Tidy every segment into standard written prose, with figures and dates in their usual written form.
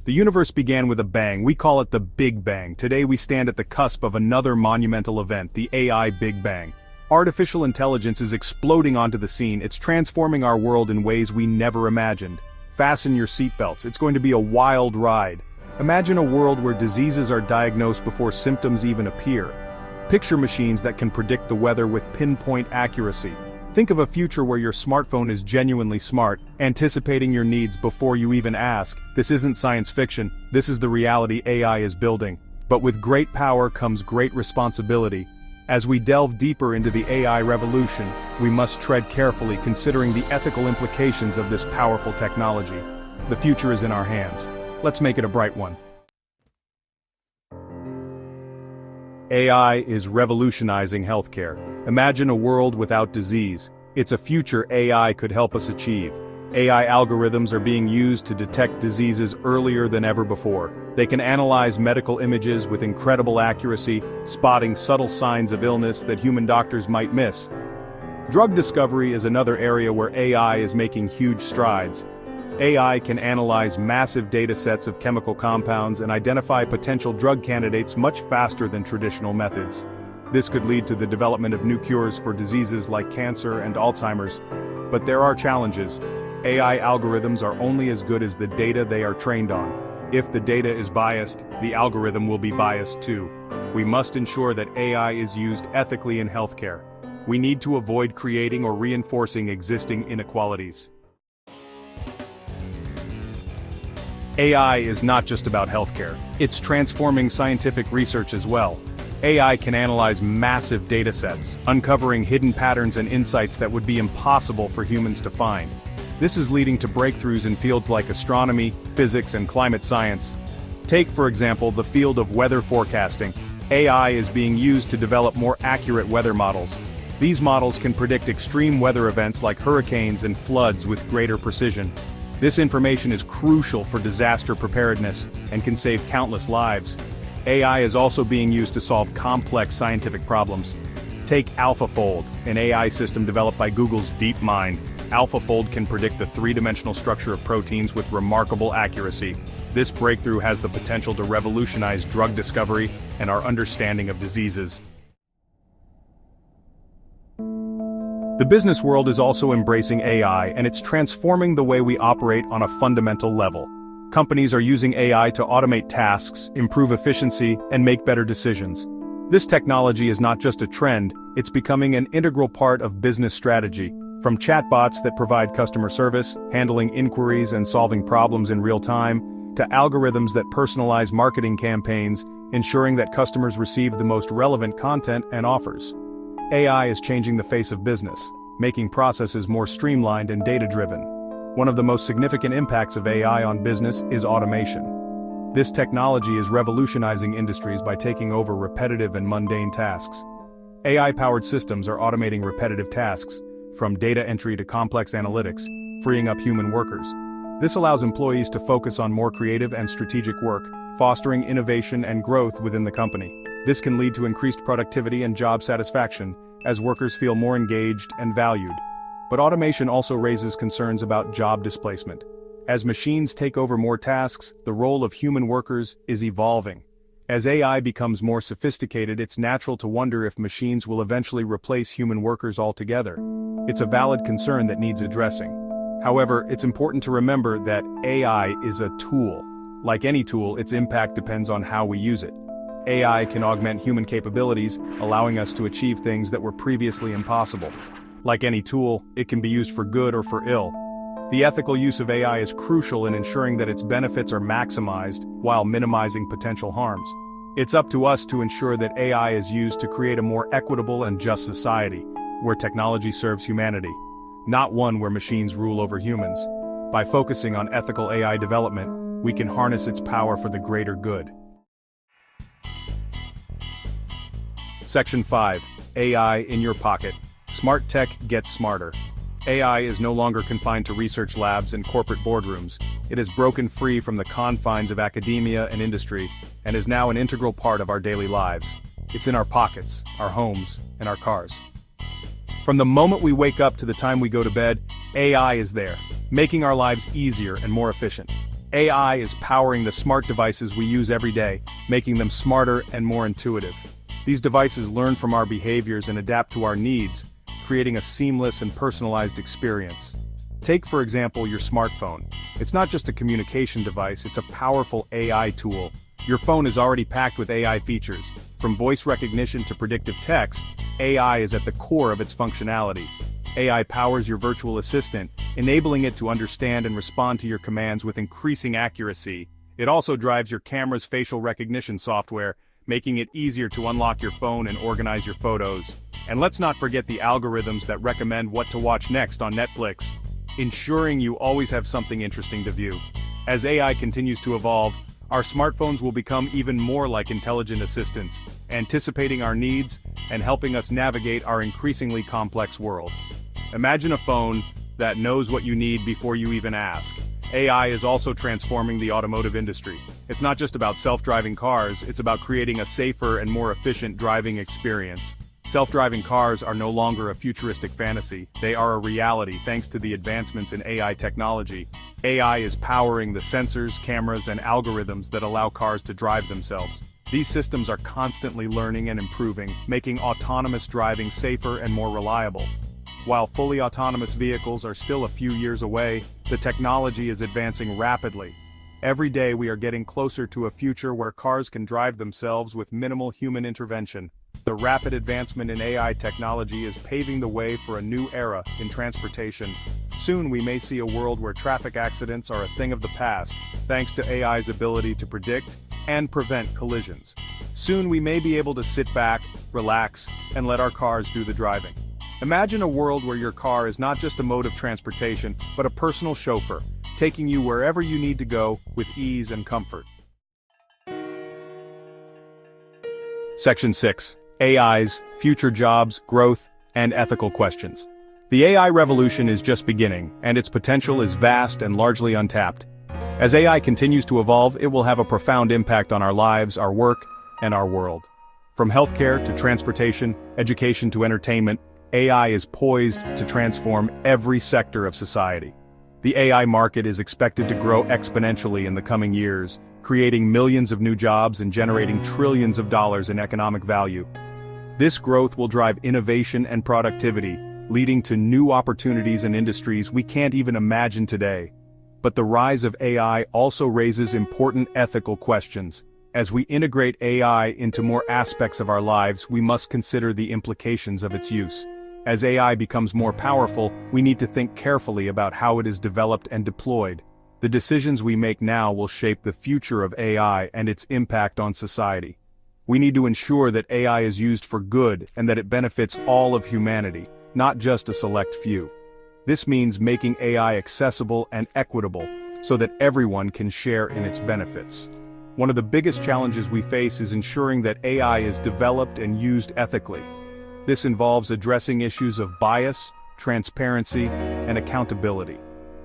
The universe began with a bang. We call it the Big Bang. Today we stand at the cusp of another monumental event, the AI Big Bang. Artificial intelligence is exploding onto the scene. It's transforming our world in ways we never imagined. Fasten your seatbelts. It's going to be a wild ride. Imagine a world where diseases are diagnosed before symptoms even appear. Picture machines that can predict the weather with pinpoint accuracy. Think of a future where your smartphone is genuinely smart, anticipating your needs before you even ask. This isn't science fiction, this is the reality AI is building. But with great power comes great responsibility. As we delve deeper into the AI revolution, we must tread carefully considering the ethical implications of this powerful technology. The future is in our hands. Let's make it a bright one. AI is revolutionizing healthcare. Imagine a world without disease. It's a future AI could help us achieve. AI algorithms are being used to detect diseases earlier than ever before. They can analyze medical images with incredible accuracy, spotting subtle signs of illness that human doctors might miss. Drug discovery is another area where AI is making huge strides. AI can analyze massive data sets of chemical compounds and identify potential drug candidates much faster than traditional methods. This could lead to the development of new cures for diseases like cancer and Alzheimer's. But there are challenges. AI algorithms are only as good as the data they are trained on. If the data is biased, the algorithm will be biased too. We must ensure that AI is used ethically in healthcare. We need to avoid creating or reinforcing existing inequalities. AI is not just about healthcare. It's transforming scientific research as well. AI can analyze massive datasets, uncovering hidden patterns and insights that would be impossible for humans to find. This is leading to breakthroughs in fields like astronomy, physics, and climate science. Take, for example, the field of weather forecasting. AI is being used to develop more accurate weather models. These models can predict extreme weather events like hurricanes and floods with greater precision. This information is crucial for disaster preparedness and can save countless lives. AI is also being used to solve complex scientific problems. Take AlphaFold, an AI system developed by Google's DeepMind. AlphaFold can predict the three-dimensional structure of proteins with remarkable accuracy. This breakthrough has the potential to revolutionize drug discovery and our understanding of diseases. The business world is also embracing AI, and it's transforming the way we operate on a fundamental level. Companies are using AI to automate tasks, improve efficiency, and make better decisions. This technology is not just a trend, it's becoming an integral part of business strategy. From chatbots that provide customer service, handling inquiries and solving problems in real time, to algorithms that personalize marketing campaigns, ensuring that customers receive the most relevant content and offers. AI is changing the face of business, making processes more streamlined and data-driven. One of the most significant impacts of AI on business is automation. This technology is revolutionizing industries by taking over repetitive and mundane tasks. AI-powered systems are automating repetitive tasks, from data entry to complex analytics, freeing up human workers. This allows employees to focus on more creative and strategic work, fostering innovation and growth within the company. This can lead to increased productivity and job satisfaction, as workers feel more engaged and valued. But automation also raises concerns about job displacement. As machines take over more tasks, the role of human workers is evolving. As AI becomes more sophisticated, it's natural to wonder if machines will eventually replace human workers altogether. It's a valid concern that needs addressing. However, it's important to remember that AI is a tool. Like any tool, its impact depends on how we use it. AI can augment human capabilities, allowing us to achieve things that were previously impossible. Like any tool, it can be used for good or for ill. The ethical use of AI is crucial in ensuring that its benefits are maximized while minimizing potential harms. It's up to us to ensure that AI is used to create a more equitable and just society, where technology serves humanity, not one where machines rule over humans. By focusing on ethical AI development, we can harness its power for the greater good. Section 5. AI in your pocket. Smart tech gets smarter. AI is no longer confined to research labs and corporate boardrooms. It has broken free from the confines of academia and industry, and is now an integral part of our daily lives. It's in our pockets, our homes, and our cars. From the moment we wake up to the time we go to bed, AI is there, making our lives easier and more efficient. AI is powering the smart devices we use every day, making them smarter and more intuitive. These devices learn from our behaviors and adapt to our needs, creating a seamless and personalized experience. Take, for example, your smartphone. It's not just a communication device, it's a powerful AI tool. Your phone is already packed with AI features. From voice recognition to predictive text, AI is at the core of its functionality. AI powers your virtual assistant, enabling it to understand and respond to your commands with increasing accuracy. It also drives your camera's facial recognition software, making it easier to unlock your phone and organize your photos. And let's not forget the algorithms that recommend what to watch next on Netflix, ensuring you always have something interesting to view. As AI continues to evolve, our smartphones will become even more like intelligent assistants, anticipating our needs and helping us navigate our increasingly complex world. Imagine a phone that knows what you need before you even ask. AI is also transforming the automotive industry. It's not just about self-driving cars, it's about creating a safer and more efficient driving experience. Self-driving cars are no longer a futuristic fantasy, they are a reality thanks to the advancements in AI technology. AI is powering the sensors, cameras, and algorithms that allow cars to drive themselves. These systems are constantly learning and improving, making autonomous driving safer and more reliable. While fully autonomous vehicles are still a few years away, the technology is advancing rapidly. Every day we are getting closer to a future where cars can drive themselves with minimal human intervention. The rapid advancement in AI technology is paving the way for a new era in transportation. Soon we may see a world where traffic accidents are a thing of the past, thanks to AI's ability to predict and prevent collisions. Soon we may be able to sit back, relax, and let our cars do the driving. Imagine a world where your car is not just a mode of transportation, but a personal chauffeur, taking you wherever you need to go with ease and comfort. Section 6. AI's future jobs, growth, and ethical questions. The AI revolution is just beginning, and its potential is vast and largely untapped. As AI continues to evolve, it will have a profound impact on our lives, our work, and our world. From healthcare to transportation, education to entertainment, AI is poised to transform every sector of society. The AI market is expected to grow exponentially in the coming years, creating millions of new jobs and generating trillions of dollars in economic value. This growth will drive innovation and productivity, leading to new opportunities in industries we can't even imagine today. But the rise of AI also raises important ethical questions. As we integrate AI into more aspects of our lives, we must consider the implications of its use. As AI becomes more powerful, we need to think carefully about how it is developed and deployed. The decisions we make now will shape the future of AI and its impact on society. We need to ensure that AI is used for good and that it benefits all of humanity, not just a select few. This means making AI accessible and equitable so that everyone can share in its benefits. One of the biggest challenges we face is ensuring that AI is developed and used ethically. This involves addressing issues of bias, transparency, and accountability.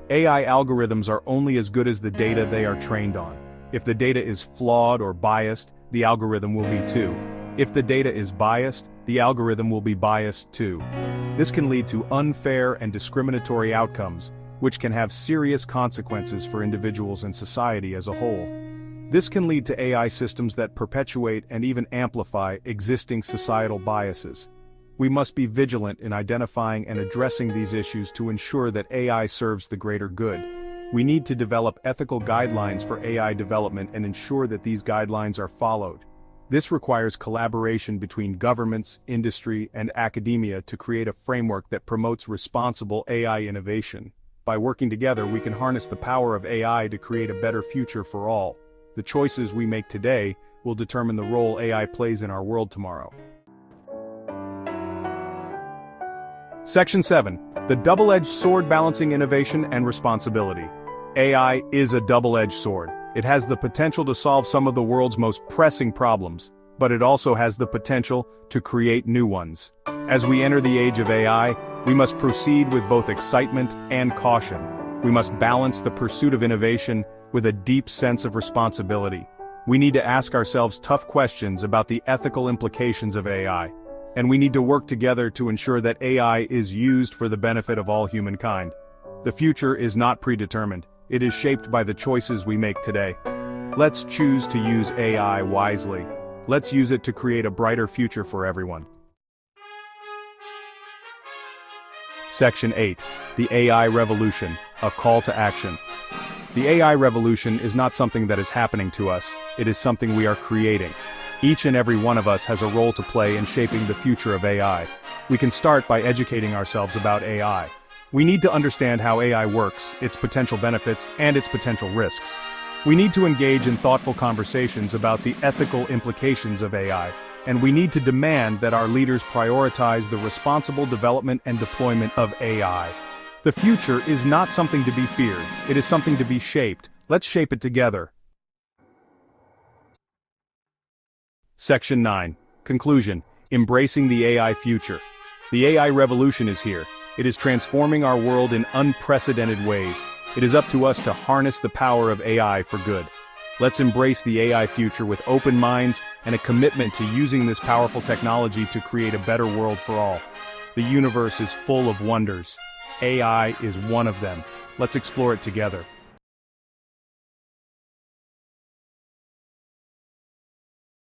AI algorithms are only as good as the data they are trained on. If the data is flawed or biased, the algorithm will be too. If the data is biased, the algorithm will be biased too. This can lead to unfair and discriminatory outcomes, which can have serious consequences for individuals and society as a whole. This can lead to AI systems that perpetuate and even amplify existing societal biases. We must be vigilant in identifying and addressing these issues to ensure that AI serves the greater good. We need to develop ethical guidelines for AI development and ensure that these guidelines are followed. This requires collaboration between governments, industry, and academia to create a framework that promotes responsible AI innovation. By working together, we can harness the power of AI to create a better future for all. The choices we make today will determine the role AI plays in our world tomorrow. Section 7. The double-edged sword balancing innovation and responsibility. AI is a double-edged sword. It has the potential to solve some of the world's most pressing problems, but it also has the potential to create new ones. As we enter the age of AI, we must proceed with both excitement and caution. We must balance the pursuit of innovation with a deep sense of responsibility. We need to ask ourselves tough questions about the ethical implications of AI. And we need to work together to ensure that AI is used for the benefit of all humankind. The future is not predetermined. it is shaped by the choices we make today. Let's choose to use AI wisely. Let's use it to create a brighter future for everyone. Section 8. The AI Revolution, a call to action. The AI revolution is not something that is happening to us, it is something we are creating. Each and every one of us has a role to play in shaping the future of AI. We can start by educating ourselves about AI. We need to understand how AI works, its potential benefits, and its potential risks. We need to engage in thoughtful conversations about the ethical implications of AI, and we need to demand that our leaders prioritize the responsible development and deployment of AI. The future is not something to be feared, it is something to be shaped. Let's shape it together. Section 9. Conclusion. Embracing the AI future. The AI revolution is here. It is transforming our world in unprecedented ways. It is up to us to harness the power of AI for good. Let's embrace the AI future with open minds and a commitment to using this powerful technology to create a better world for all. The universe is full of wonders. AI is one of them. Let's explore it together.